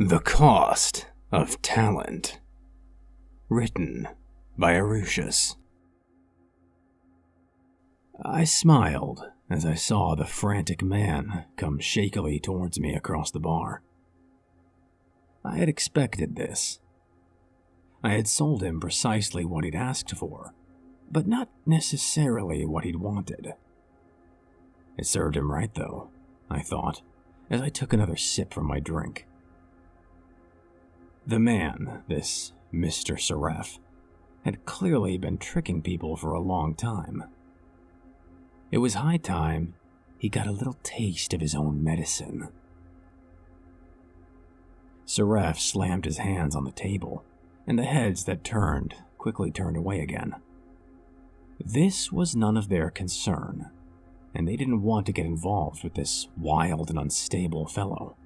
The Cost of Talent. Written by Arusius. I smiled as I saw the frantic man come shakily towards me across the bar. I had expected this. I had sold him precisely what he'd asked for, but not necessarily what he'd wanted. It served him right, though, I thought, as I took another sip from my drink. The man, this Mr. Seraph, had clearly been tricking people for a long time. It was high time he got a little taste of his own medicine. Seraph slammed his hands on the table, and the heads that turned quickly turned away again. This was none of their concern, and they didn't want to get involved with this wild and unstable fellow.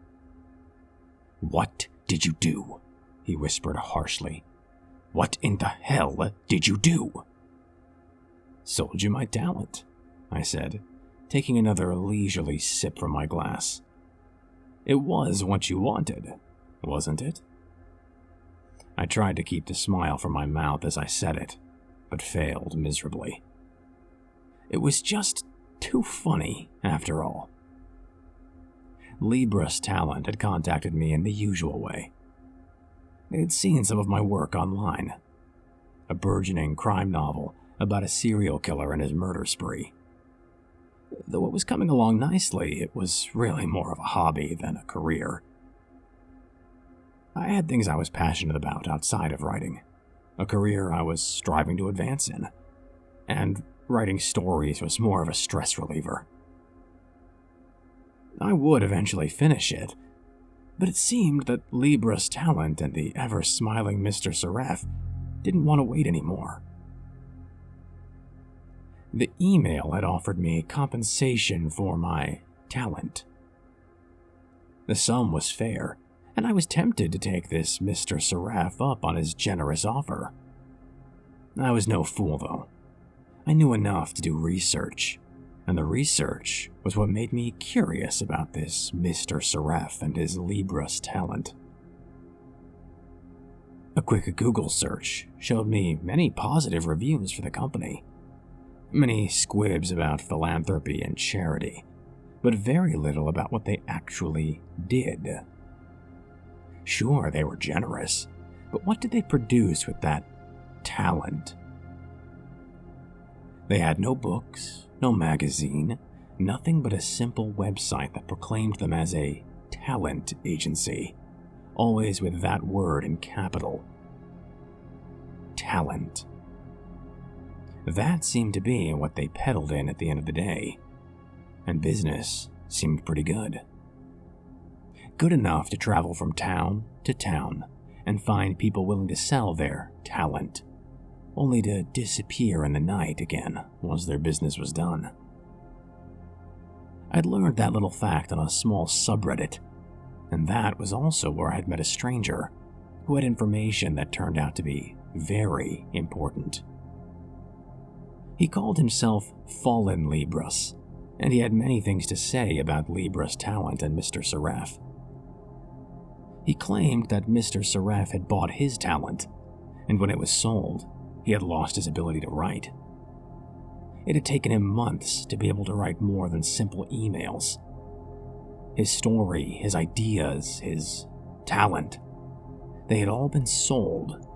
"What did you do?" he whispered harshly. "What in the hell did you do?" "Sold you my talent," I said, taking another leisurely sip from my glass. "It was what you wanted, wasn't it?" I tried to keep the smile from my mouth as I said it, but failed miserably. It was just too funny, after all. Libras Talent had contacted me in the usual way. They had seen some of my work online. A burgeoning crime novel about a serial killer and his murder spree. Though it was coming along nicely, it was really more of a hobby than a career. I had things I was passionate about outside of writing, a career I was striving to advance in, and writing stories was more of a stress reliever. I would eventually finish it, but it seemed that Libras Talent and the ever-smiling Mr. Seraph didn't want to wait anymore. The email had offered me compensation for my talent. The sum was fair, and I was tempted to take this Mr. Seraph up on his generous offer. I was no fool, though. I knew enough to do research, and the research was what made me curious about this Mr. Seraph and his Libras Talent. A quick Google search showed me many positive reviews for the company, many squibs about philanthropy and charity, but very little about what they actually did. Sure, they were generous, but what did they produce with that talent? They had no books, no magazine, nothing but a simple website that proclaimed them as a talent agency, always with that word in capital. Talent. That seemed to be what they peddled in at the end of the day, and business seemed pretty good. Good enough to travel from town to town and find people willing to sell their talent, only to disappear in the night again once their business was done. I'd learned that little fact on a small subreddit, and that was also where I had met a stranger who had information that turned out to be very important. He called himself Fallen Libras, and he had many things to say about Libras Talent and Mr. Seraph. He claimed that Mr. Seraph had bought his talent, and when it was sold, he had lost his ability to write. It had taken him months to be able to write more than simple emails. His story, his ideas, his talent, they had all been sold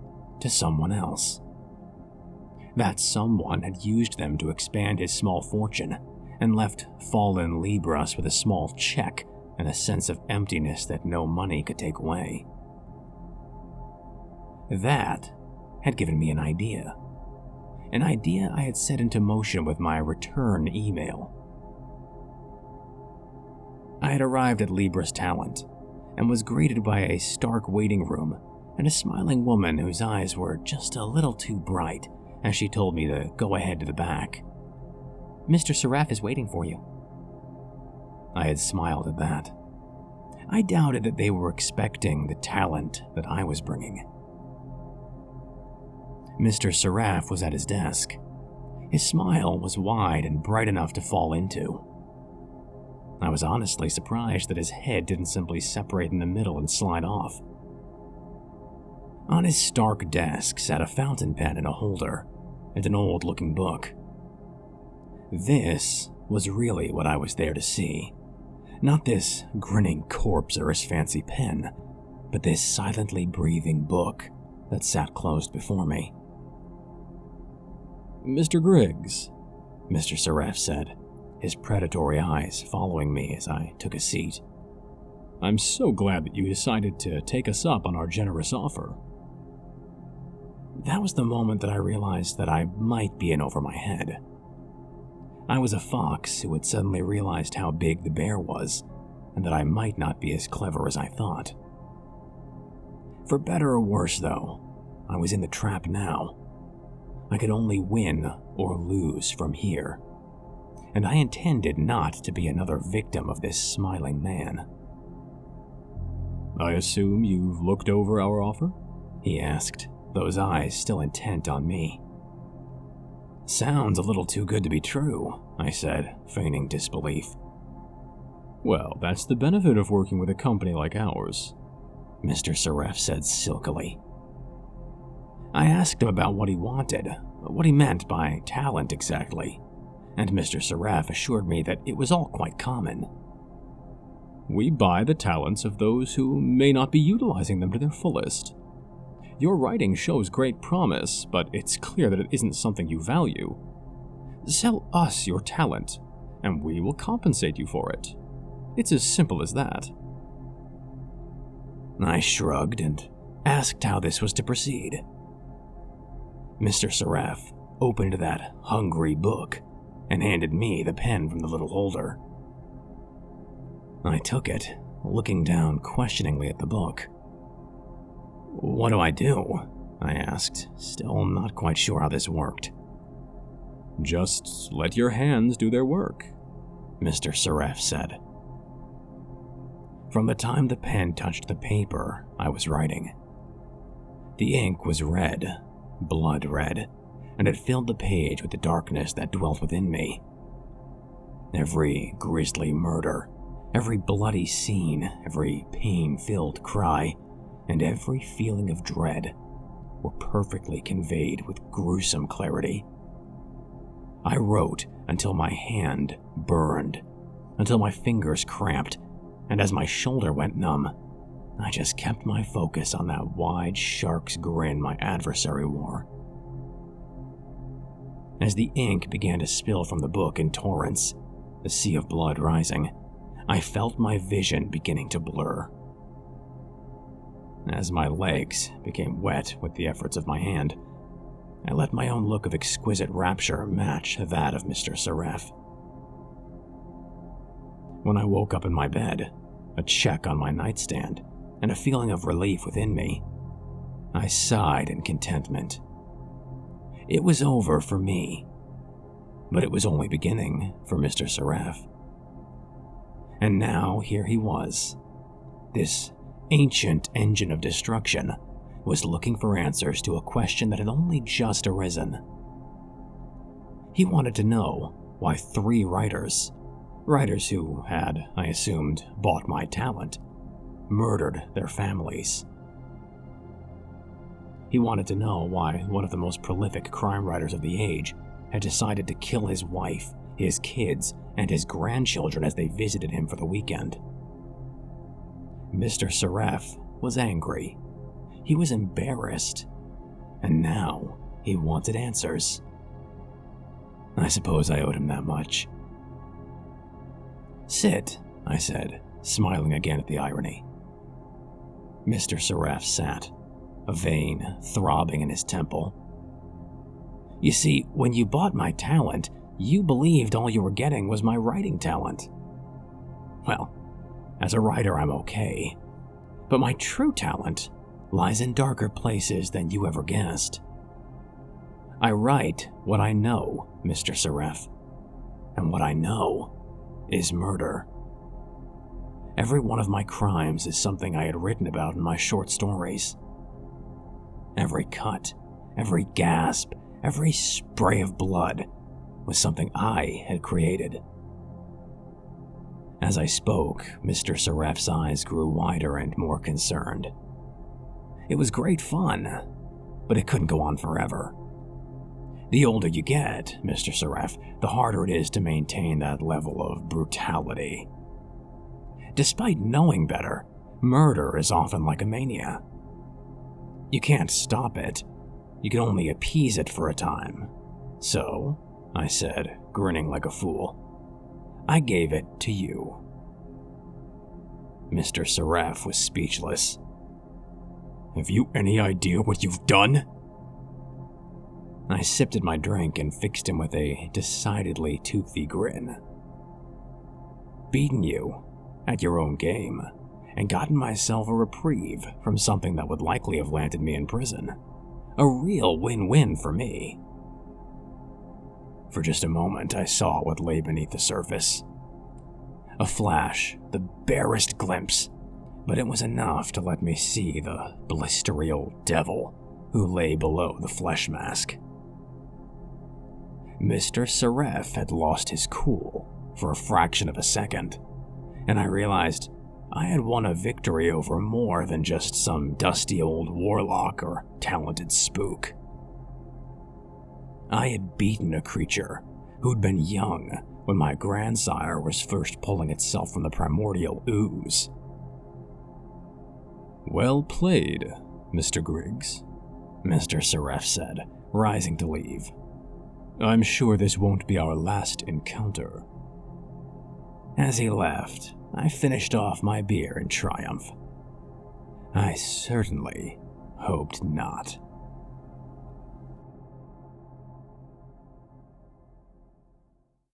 to someone else. That someone had used them to expand his small fortune and left Fallen Libras with a small check and a sense of emptiness that no money could take away. That had given me an idea I had set into motion with my return email. I had arrived at Libras Talent and was greeted by a stark waiting room and a smiling woman whose eyes were just a little too bright as she told me to go ahead to the back. "Mr. Seraph is waiting for you." I had smiled at that. I doubted that they were expecting the talent that I was bringing. Mr. Seraph was at his desk. His smile was wide and bright enough to fall into. I was honestly surprised that his head didn't simply separate in the middle and slide off. On his stark desk sat a fountain pen in a holder and an old-looking book. This was really what I was there to see. Not this grinning corpse or his fancy pen, but this silently breathing book that sat closed before me. "Mr. Griggs," Mr. Seraph said, his predatory eyes following me as I took a seat. "I'm so glad that you decided to take us up on our generous offer." That was the moment that I realized that I might be in over my head. I was a fox who had suddenly realized how big the bear was, and that I might not be as clever as I thought. For better or worse, though, I was in the trap now. I could only win or lose from here, and I intended not to be another victim of this smiling man. "I assume you've looked over our offer?" he asked, those eyes still intent on me. "Sounds a little too good to be true," I said, feigning disbelief. "Well, that's the benefit of working with a company like ours," Mr. Seraph said silkily. I asked him about what he wanted, what he meant by talent exactly, and Mr. Seraph assured me that it was all quite common. "We buy the talents of those who may not be utilizing them to their fullest. Your writing shows great promise, but it's clear that it isn't something you value. Sell us your talent, and we will compensate you for it. It's as simple as that." I shrugged and asked how this was to proceed. Mr. Seraph opened that hungry book and handed me the pen from the little holder. I took it, looking down questioningly at the book. "What do I do?" I asked, still not quite sure how this worked. "Just let your hands do their work," Mr. Seraph said. From the time the pen touched the paper, I was writing. The ink was red, blood red, and it filled the page with the darkness that dwelt within me. Every grisly murder, every bloody scene, every pain-filled cry, and every feeling of dread were perfectly conveyed with gruesome clarity. I wrote until my hand burned, until my fingers cramped, and as my shoulder went numb, I just kept my focus on that wide shark's grin my adversary wore. As the ink began to spill from the book in torrents, the sea of blood rising, I felt my vision beginning to blur. As my legs became wet with the efforts of my hand, I let my own look of exquisite rapture match that of Mr. Seraph. When I woke up in my bed, a check on my nightstand, and a feeling of relief within me, I sighed in contentment. It was over for me, but it was only beginning for Mr. Seraph. And now here he was. This ancient engine of destruction was looking for answers to a question that had only just arisen. He wanted to know why 3 writers who had, I assumed, bought my talent, murdered their families. He wanted to know why one of the most prolific crime writers of the age had decided to kill his wife, his kids, and his grandchildren as they visited him for the weekend. Mr. Seraph was angry. He was embarrassed. And now he wanted answers. I suppose I owed him that much. "Sit," I said, smiling again at the irony. Mr. Seraph sat, a vein throbbing in his temple. "You see, when you bought my talent, you believed all you were getting was my writing talent. Well, as a writer, I'm okay. But my true talent lies in darker places than you ever guessed. I write what I know, Mr. Seraph. And what I know is murder. Every one of my crimes is something I had written about in my short stories. Every cut, every gasp, every spray of blood was something I had created. As I spoke, Mr. Sereff's eyes grew wider and more concerned. It was great fun, but it couldn't go on forever. The older you get, Mr. Sereff, the harder it is to maintain that level of brutality. Despite knowing better, murder is often like a mania. You can't stop it, you can only appease it for a time. So, I said, grinning like a fool, I gave it to you. Mr. Sereff was speechless. Have you any idea what you've done? I sipped at my drink and fixed him with a decidedly toothy grin. Beaten you, at your own game, and gotten myself a reprieve from something that would likely have landed me in prison. A real win-win for me. For just a moment, I saw what lay beneath the surface. A flash, the barest glimpse, but it was enough to let me see the blistery old devil who lay below the flesh mask. Mr. Sereff had lost his cool for a fraction of a second, and I realized I had won a victory over more than just some dusty old warlock or talented spook. I had beaten a creature who'd been young when my grandsire was first pulling itself from the primordial ooze. Well played, Mr. Griggs, Mr. Sereff said, rising to leave. I'm sure this won't be our last encounter. As he left, I finished off my beer in triumph. I certainly hoped not.